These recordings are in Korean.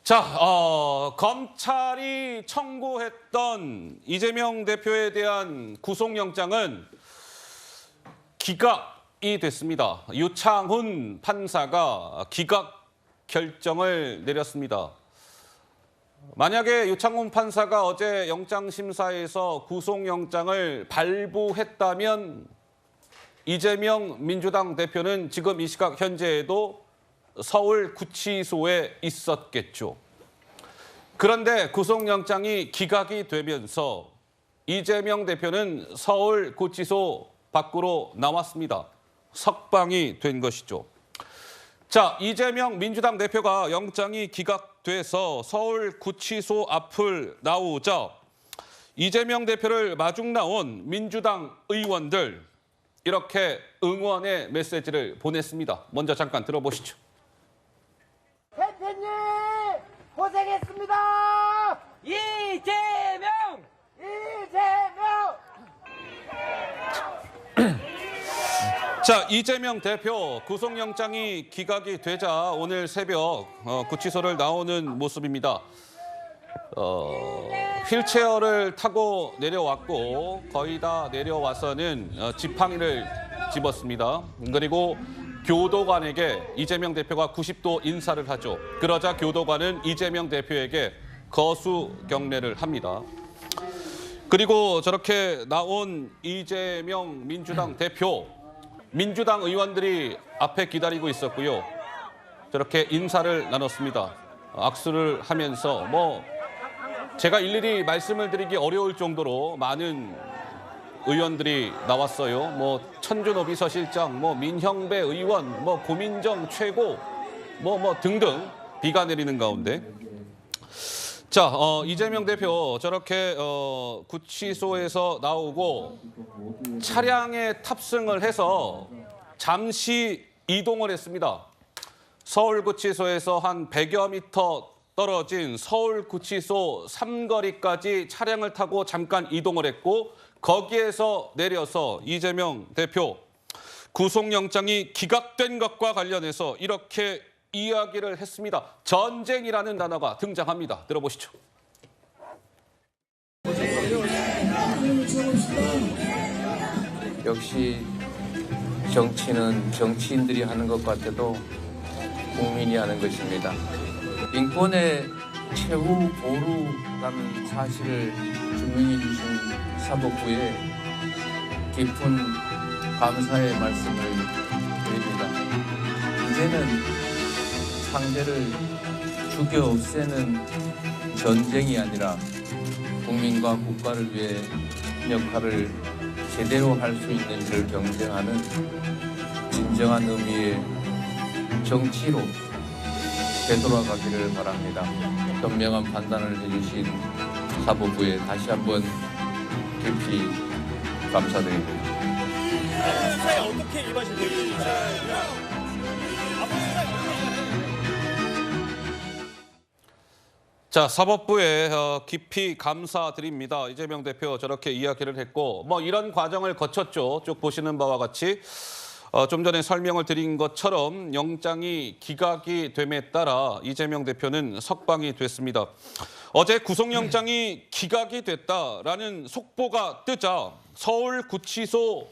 자, 검찰이 청구했던 이재명 대표에 대한 구속영장은 기각이 됐습니다. 유창훈 판사가 기각 결정을 내렸습니다. 만약에 유창훈 판사가 어제 영장심사에서 구속영장을 발부했다면 이재명 민주당 대표는 지금 이 시각 현재에도 서울구치소에 있었겠죠. 그런데 구속영장이 기각이 되면서 이재명 대표는 서울구치소 밖으로 나왔습니다. 석방이 된 것이죠. 자, 이재명 민주당 대표가 영장이 기각돼서 서울구치소 앞을 나오자 이재명 대표를 마중 나온 민주당 의원들 이렇게 응원의 메시지를 보냈습니다. 먼저 잠깐 들어보시죠. 대표님 고생했습니다. 이재명! 자, 이재명 대표 구속영장이 기각이 되자 오늘 새벽 구치소를 나오는 모습입니다. 휠체어를 타고 내려왔고 거의 다 내려와서는 지팡이를 집었습니다. 그리고 교도관에게 이재명 대표가 90도 인사를 하죠. 그러자 교도관은 이재명 대표에게 거수 경례를 합니다. 그리고 저렇게 나온 이재명 민주당 대표, 민주당 의원들이 앞에 기다리고 있었고요. 저렇게 인사를 나눴습니다. 악수를 하면서 제가 일일이 말씀을 드리기 어려울 정도로 많은 의원들이 나왔어요. 천준호 비서실장, 민형배 의원, 고민정 최고, 등등 비가 내리는 가운데. 자, 이재명 대표 저렇게 구치소에서 나오고 차량에 탑승을 해서 잠시 이동을 했습니다. 서울구치소에서 한 100여 미터 떨어진 서울구치소 삼거리까지 차량을 타고 잠깐 이동을 했고 거기에서 내려서 이재명 대표 구속영장이 기각된 것과 관련해서 이렇게 이야기를 했습니다. 전쟁이라는 단어가 등장합니다. 들어보시죠. 역시 정치는 정치인들이 하는 것 같아도 국민이 하는 것입니다. 인권의 최후 보루라는 사실을 증명해 주신 사법부에 깊은 감사의 말씀을 드립니다. 이제는 상대를 죽여 없애는 전쟁이 아니라 국민과 국가를 위해 역할을 제대로 할 수 있는지를 경쟁하는 진정한 의미의 정치로 되돌아가기를 바랍니다. 현명한 판단을 해주신 사법부에 다시 한번 깊이 감사드립니다. 수사에 어떻게 임하실 계획이신가요? 자, 사법부에 깊이 감사드립니다. 이재명 대표 저렇게 이야기를 했고 이런 과정을 거쳤죠. 쭉 보시는 바와 같이 좀 전에 설명을 드린 것처럼 영장이 기각이 됨에 따라 이재명 대표는 석방이 됐습니다. 어제 구속영장이 기각이 됐다라는 속보가 뜨자 서울구치소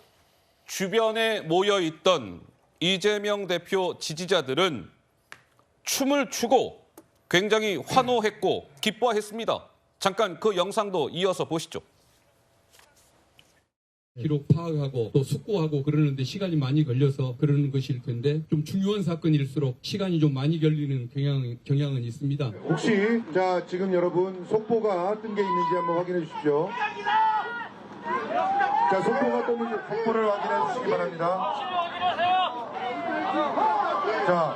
주변에 모여있던 이재명 대표 지지자들은 춤을 추고 굉장히 환호했고 기뻐했습니다. 잠깐 그 영상도 이어서 보시죠. 기록 파악하고 또 숙고하고 그러는데 시간이 많이 걸려서 그러는 것일 텐데 좀 중요한 사건일수록 시간이 좀 많이 걸리는 경향은 있습니다. 혹시 지금 여러분 속보가 뜬 게 있는지 한번 확인해 주십시오. 자, 속보가 떴는지 속보를 확인해 주시기 바랍니다. 자,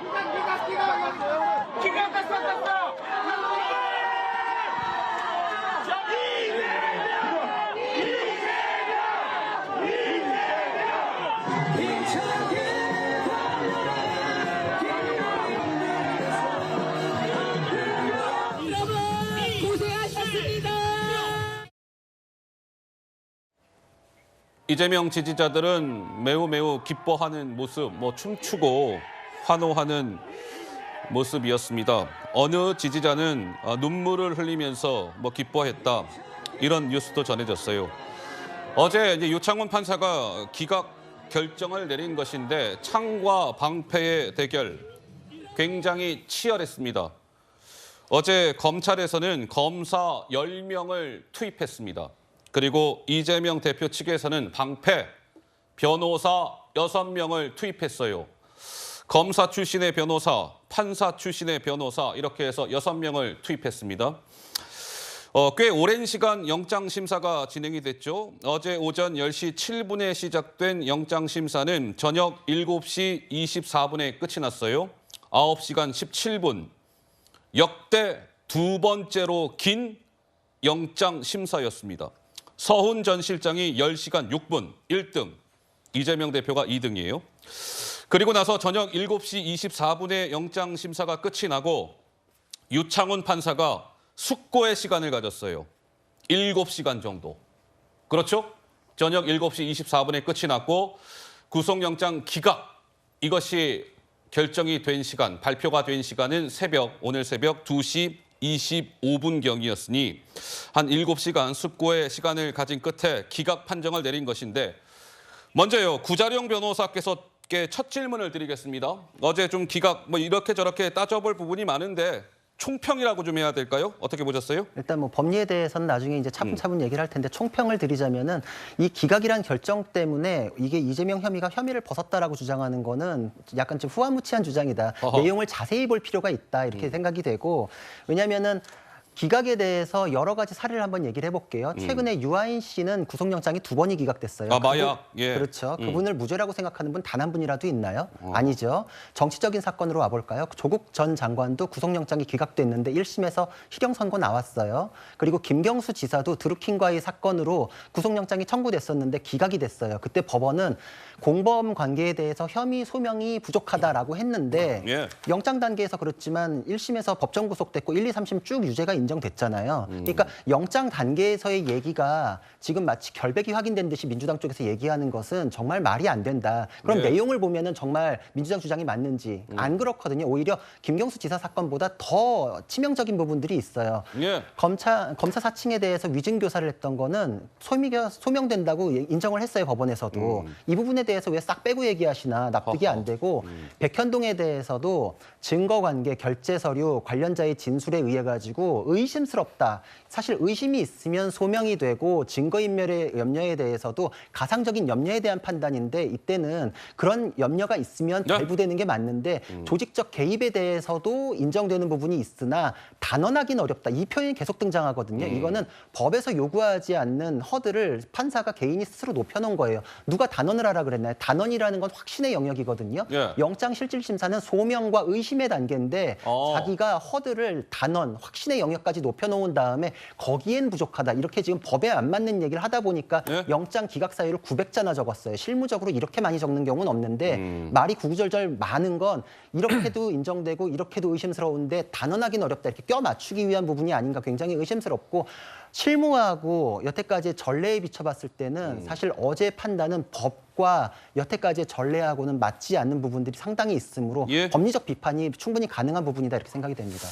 이재명 지지자들은 매우 기뻐하는 모습, 춤추고 환호하는 모습이었습니다. 어느 지지자는 눈물을 흘리면서 기뻐했다. 이런 뉴스도 전해졌어요. 어제 이제 유창훈 판사가 기각 결정을 내린 것인데 창과 방패의 대결 굉장히 치열했습니다. 어제 검찰에서는 검사 10명을 투입했습니다. 그리고 이재명 대표 측에서는 방패, 변호사 6명을 투입했어요. 검사 출신의 변호사, 판사 출신의 변호사 이렇게 해서 6명을 투입했습니다. 꽤 오랜 시간 영장심사가 진행이 됐죠. 어제 오전 10시 7분에 시작된 영장심사는 저녁 7시 24분에 끝이 났어요. 9시간 17분. 역대 두 번째로 긴 영장심사였습니다. 서훈 전 실장이 10시간 6분 1등, 이재명 대표가 2등이에요. 그리고 나서 저녁 7시 24분에 영장심사가 끝이 나고 유창훈 판사가 숙고의 시간을 가졌어요. 7시간 정도. 그렇죠? 저녁 7시 24분에 끝이 났고 구속영장 기각 이것이 결정이 된 시간, 발표가 된 시간은 오늘 새벽 2시 25분경이었으니 한 7시간 숙고의 시간을 가진 끝에 기각 판정을 내린 것인데 먼저요. 구자룡 변호사께서 첫 질문을 드리겠습니다. 어제 좀 기각 이렇게 저렇게 따져볼 부분이 많은데 총평이라고 좀 해야 될까요? 어떻게 보셨어요? 일단 법리에 대해서는 나중에 이제 차분차분 얘기를 할 텐데 총평을 드리자면은 이 기각이란 결정 때문에 이게 이재명 혐의를 벗었다라고 주장하는 거는 약간 좀 후화무치한 주장이다. 어허. 내용을 자세히 볼 필요가 있다 이렇게 생각이 되고 왜냐면은 기각에 대해서 여러 가지 사례를 한번 얘기를 해볼게요. 최근에 유아인 씨는 구속영장이 2번이 기각됐어요. 마약. 예. 그렇죠. 그분을 무죄라고 생각하는 분 단 한 분이라도 있나요? 아니죠. 정치적인 사건으로 와볼까요? 조국 전 장관도 구속영장이 기각됐는데 1심에서 실형 선고 나왔어요. 그리고 김경수 지사도 드루킹과의 사건으로 구속영장이 청구됐었는데 기각이 됐어요. 그때 법원은 공범 관계에 대해서 혐의 소명이 부족하다라고 했는데 예. 영장 단계에서 그렇지만 1심에서 법정 구속됐고 1, 2, 3심 쭉 유죄가 인정됐잖아요. 그러니까 영장 단계에서의 얘기가 지금 마치 결백이 확인된 듯이 민주당 쪽에서 얘기하는 것은 정말 말이 안 된다. 그럼 네. 내용을 보면은 정말 민주당 주장이 맞는지 안 그렇거든요. 오히려 김경수 지사 사건보다 더 치명적인 부분들이 있어요. 예. 검사 사칭에 대해서 위증 교사를 했던 거는 소명된다고 인정을 했어요, 법원에서도. 이 부분에 대해서 왜 싹 빼고 얘기하시나 납득이 안 되고 백현동에 대해서도 증거관계, 결제 서류, 관련자의 진술에 의해 가지고 의심스럽다. 사실 의심이 있으면 소명이 되고 증거인멸의 염려에 대해서도 가상적인 염려에 대한 판단인데 이때는 그런 염려가 있으면 네. 발부되는 게 맞는데 조직적 개입에 대해서도 인정되는 부분이 있으나 단언하기는 어렵다. 이 표현이 계속 등장하거든요. 이거는 법에서 요구하지 않는 허들을 판사가 개인이 스스로 높여놓은 거예요. 누가 단언을 하라 그랬나요? 단언이라는 건 확신의 영역이거든요. 예. 영장실질심사는 소명과 의심의 단계인데 자기가 허들을 단언, 확신의 영역까지 높여놓은 다음에 거기엔 부족하다. 이렇게 지금 법에 안 맞는 얘기를 하다 보니까 예? 영장 기각 사유를 900자나 적었어요. 실무적으로 이렇게 많이 적는 경우는 없는데 말이 구구절절 많은 건 이렇게도 인정되고 이렇게도 의심스러운데 단언하기는 어렵다. 이렇게 껴 맞추기 위한 부분이 아닌가 굉장히 의심스럽고 실무하고 여태까지 전례에 비춰봤을 때는 사실 어제 판단은 법과 여태까지의 전례하고는 맞지 않는 부분들이 상당히 있으므로 예. 법리적 비판이 충분히 가능한 부분이다 이렇게 생각이 됩니다.